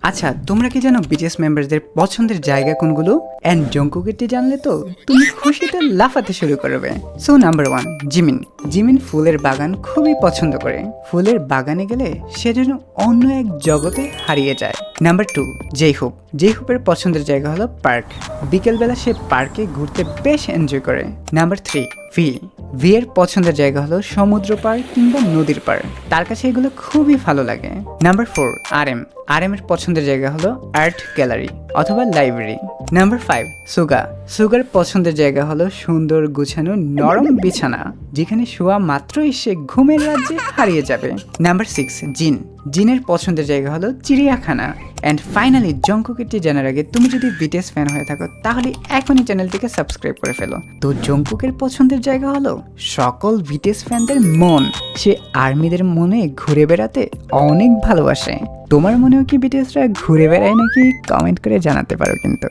আচ্ছা, তোমরা কি জানো বিটিএস মেম্বারদের পছন্দের জায়গা কোনগুলো? এন্ড জংকুকেরটি জানলে তো তুমি খুশিতে লাফাতে শুরু করবে। So number 1, Jimin. জিমিন ফুলের বাগান খুবই পছন্দ করে। ফুলের বাগানে গেলে সে যেন অন্য এক জগতে হারিয়ে যায়। নাম্বার 2, জেইহুপ। জেইহুপের পছন্দের জায়গা হলো পার্ক। বিকেলবেলা সে পার্কে ঘুরতে বেশ এনজয় করে। Number 3, V. ভি এর পছন্দের জায়গা হলো সমুদ্র পার কিংবা নদীর পার। তার কাছে এগুলো খুবই ভালো লাগে। Number 4, RM. আরএম এর পছন্দের জায়গা হলো আর্ট গ্যালারি অথবা লাইব্রেরি। নাম্বার 5, সুগা। সুগার পছন্দের জায়গা হলো সুন্দর গুছানো নরম বিছানা, যেখানে শোয়া মাত্রই সে ঘুমের রাজ্যে হারিয়ে যাবে। নাম্বার 6, জিন। জিনের পছন্দের জায়গা হলো চিড়িয়াখানা। অ্যান্ড ফাইনালি জংকুকেরটি জানার আগে তুমি যদি বিটিএস ফ্যান হয়ে থাকো তাহলে এখনই চ্যানেলটিকে সাবস্ক্রাইব করে ফেলো। তো জংকুকের পছন্দের জায়গা হলো সকল বিটিএস ফ্যানদের মন। সে আর্মিদের মনে ঘুরে বেড়াতে অনেক ভালোবাসে। তোমার মনেও কি বিটিএসরা ঘুরে বেড়ায় নাকি? কমেন্ট করে জানাতে পারো কিন্তু।